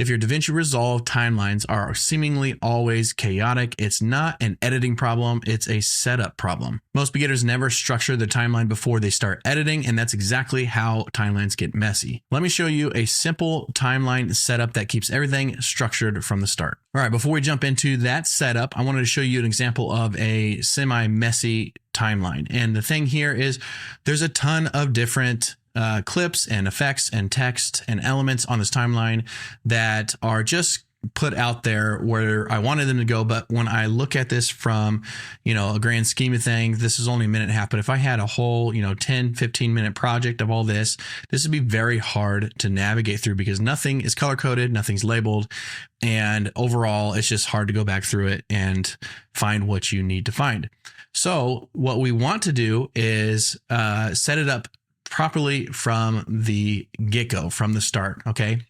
If your DaVinci Resolve timelines are seemingly always chaotic, it's not an editing problem, it's a setup problem. Most beginners never structure the timeline before they start editing, and that's exactly how timelines get messy. Let me show you a simple timeline setup that keeps everything structured from the start. All right, before we jump into that setup, I wanted to show you an example of a semi-messy timeline. And the thing here is there's a ton of different clips and effects and text and elements on this timeline that are just put out there where I wanted them to go. But when I look at this from, a grand scheme of things, this is only a minute and a half. But if I had a whole, 10, 15 minute project of all this would be very hard to navigate through because nothing is color coded, nothing's labeled. And overall, it's just hard to go back through it and find what you need to find. So what we want to do is set it up properly from the get-go, from the start. Okay.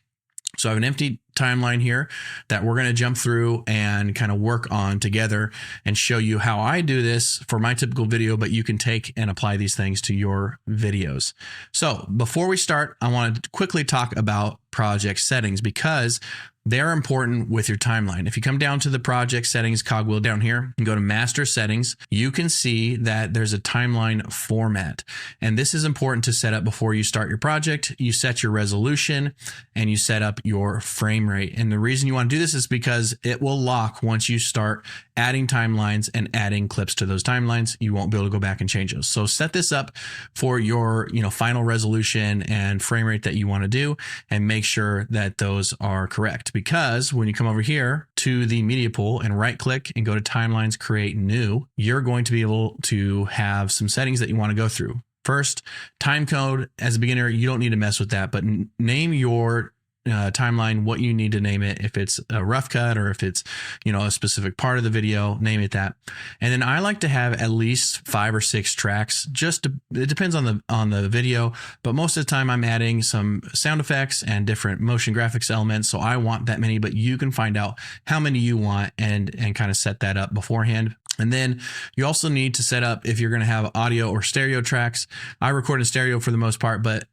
So I have an empty timeline here that we're going to jump through and kind of work on together and show you how I do this for my typical video, but you can take and apply these things to your videos. So before we start, I want to quickly talk about project settings because they're important with your timeline. If you come down to the project settings cogwheel down here and go to master settings, you can see that there's a timeline format. And this is important to set up before you start your project. You set your resolution and you set up your frame rate. And the reason you want to do this is because it will lock once you start adding timelines and adding clips to those timelines. You won't be able to go back and change those. So set this up for your final resolution and frame rate that you want to do and make sure that those are correct. Because when you come over here to the media pool and right click and go to timelines, create new, you're going to be able to have some settings that you want to go through. First, time code. As a beginner, you don't need to mess with that, but name your timeline what you need to name it. If it's a rough cut or if it's a specific part of the video, name it that. And then I like to have at least 5 or 6 tracks. It depends on the video, but most of the time I'm adding some sound effects and different motion graphics elements, so I want that many, but you can find out how many you want and kind of set that up beforehand. And then you also need to set up if you're going to have audio or stereo tracks. I record in stereo for the most part, but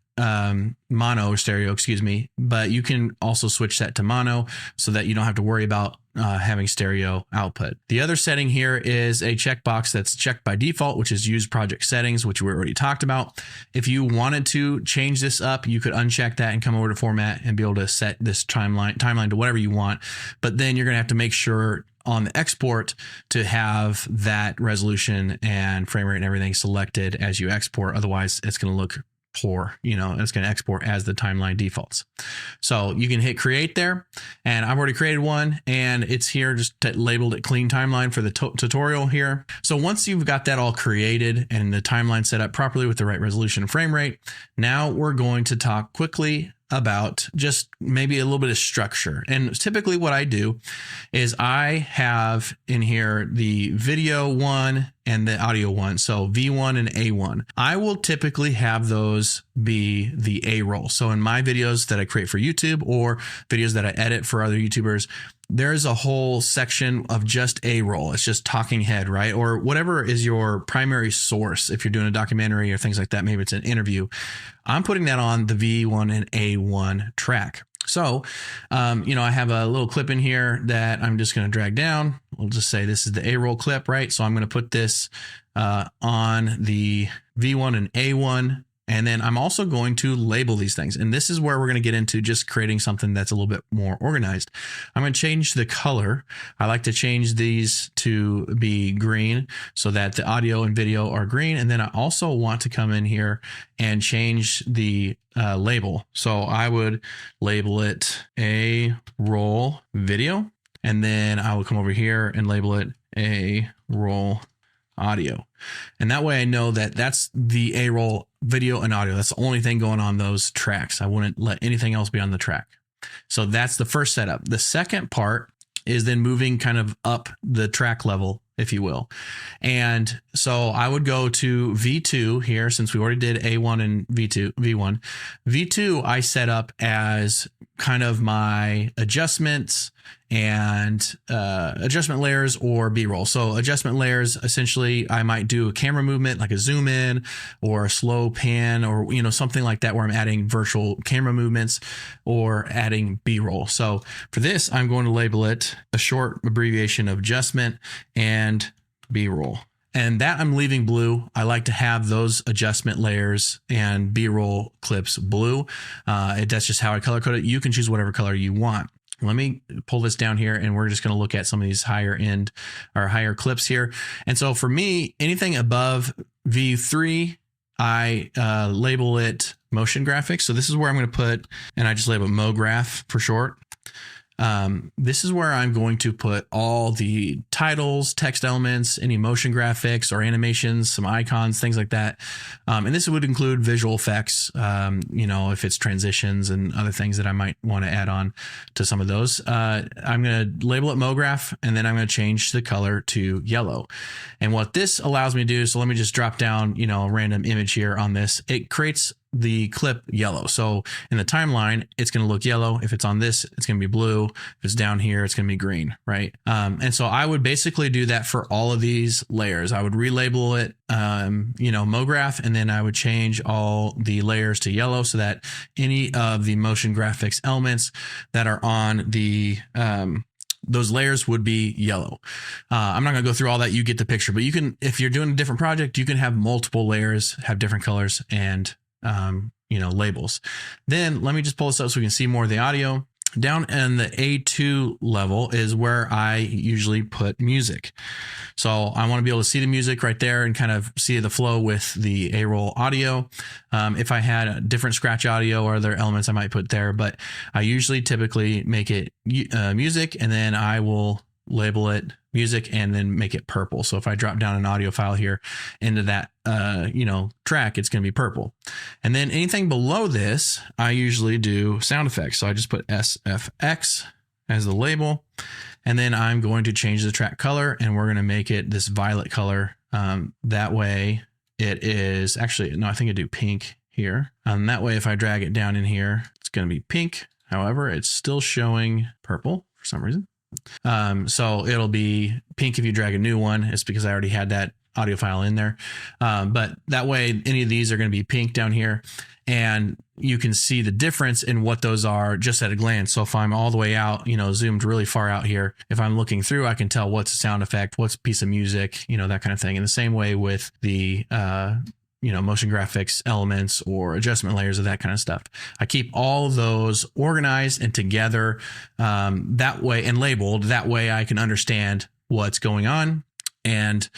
mono or stereo, excuse me, but you can also switch that to mono so that you don't have to worry about having stereo output. The other setting here is a checkbox that's checked by default, which is use project settings, which we already talked about. If you wanted to change this up, you could uncheck that and come over to format and be able to set this timeline to whatever you want. But then you're going to have to make sure on the export to have that resolution and frame rate and everything selected as you export. Otherwise, it's going to look poor, and it's going to export as the timeline defaults. So you can hit create there, and I've already created one, and it's here just labeled it clean timeline for the tutorial here. So once you've got that all created and the timeline set up properly with the right resolution and frame rate, now we're going to talk quickly about just maybe a little bit of structure. And typically what I do is I have in here the video one and the audio one. So V1 and A1. I will typically have those be the A roll. So in my videos that I create for YouTube or videos that I edit for other YouTubers, there's a whole section of just A roll. It's just talking head, right? Or whatever is your primary source. If you're doing a documentary or things like that, maybe it's an interview. I'm putting that on the V1 and A1 track. So, I have a little clip in here that I'm just going to drag down. We'll just say this is the A-roll clip, right? So I'm going to put this on the V1 and A1. And then I'm also going to label these things. And this is where we're going to get into just creating something that's a little bit more organized. I'm going to change the color. I like to change these to be green so that the audio and video are green. And then I also want to come in here and change the label. So I would label it a roll video. And then I will come over here and label it a roll audio. And that way I know that that's the A-roll video and audio. That's the only thing going on those tracks. I wouldn't let anything else be on the track. So that's the first setup. The second part is then moving kind of up the track level, if you will. And so I would go to V2 here, since we already did A1 and V1. V2 I set up as kind of my adjustments and adjustment layers or B-roll. So adjustment layers, essentially, I might do a camera movement like a zoom in or a slow pan, or something like that, where I'm adding virtual camera movements or adding B-roll. So for this, I'm going to label it a short abbreviation of adjustment and B-roll. And that I'm leaving blue. I like to have those adjustment layers and B-roll clips blue. That's just how I color code it. You can choose whatever color you want. Let me pull this down here, and we're just going to look at some of these higher end or higher clips here. And so for me, anything above V3, I label it motion graphics. So this is where I'm going to put, and I just label it MoGraph for short. This is where I'm going to put all the titles, text elements, any motion graphics or animations, some icons, things like that. And this would include visual effects, if it's transitions and other things that I might want to add on to some of those. I'm going to label it MoGraph, and then I'm going to change the color to yellow. And what this allows me to do, so let me just drop down, a random image here on this. It creates the clip yellow. So in the timeline, it's going to look yellow. If it's on this, it's going to be blue. If it's down here, it's going to be green, right? And so I would basically do that for all of these layers. I would relabel it, MoGraph, and then I would change all the layers to yellow so that any of the motion graphics elements that are on the those layers would be yellow. I'm not going to go through all that. You get the picture, but you can, if you're doing a different project, you can have multiple layers, have different colors and labels. Then let me just pull this up so we can see more of the audio. Down in the A2 level is where I usually put music. So I want to be able to see the music right there and kind of see the flow with the A-roll audio. If I had a different scratch audio or other elements, I might put there, but I usually typically make it music, and then I will label it music and then make it purple. So if I drop down an audio file here into that track, it's going to be purple. And then anything below this, I usually do sound effects. So I just put SFX as the label, and then I'm going to change the track color, and we're going to make it this violet color. That way it is actually, no, I think I do pink here. That way, if I drag it down in here, it's going to be pink. However, it's still showing purple for some reason. So it'll be pink if you drag a new one. It's because I already had that audio file in there. But that way, any of these are going to be pink down here, and you can see the difference in what those are just at a glance. So if I'm all the way out, zoomed really far out here, if I'm looking through, I can tell what's a sound effect, what's a piece of music, that kind of thing. And the same way with the, motion graphics elements or adjustment layers of that kind of stuff. I keep all of those organized and together that way and labeled. That way I can understand what's going on and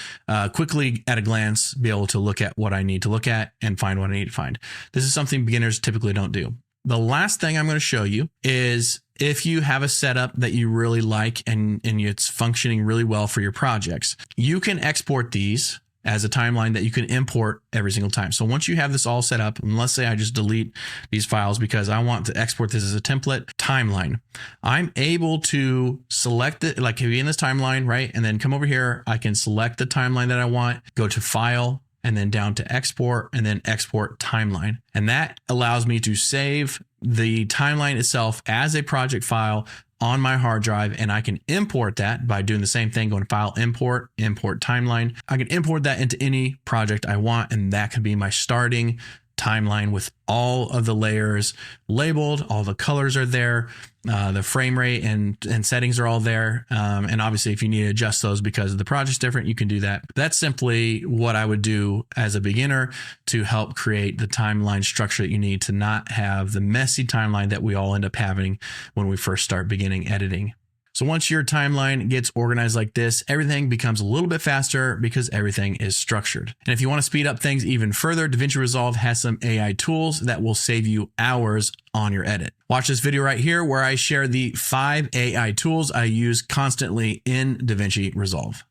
quickly at a glance be able to look at what I need to look at and find what I need to find. This is something beginners typically don't do. The last thing I'm going to show you is if you have a setup that you really like and it's functioning really well for your projects, you can export these as a timeline that you can import every single time. So once you have this all set up, and let's say I just delete these files because I want to export this as a template timeline, I'm able to select it, like be in this timeline, right? And then come over here, I can select the timeline that I want, go to File, and then down to Export, and then Export Timeline. And that allows me to save the timeline itself as a project file on my hard drive, and I can import that by doing the same thing, going File, Import Timeline. I can import that into any project I want, and that can be my starting timeline with all of the layers labeled, all the colors are there, the frame rate and settings are all there. And obviously if you need to adjust those because the project's different, you can do that. That's simply what I would do as a beginner to help create the timeline structure that you need to not have the messy timeline that we all end up having when we first start beginning editing. So once your timeline gets organized like this, everything becomes a little bit faster because everything is structured. And if you want to speed up things even further, DaVinci Resolve has some AI tools that will save you hours on your edit. Watch this video right here where I share the 5 AI tools I use constantly in DaVinci Resolve.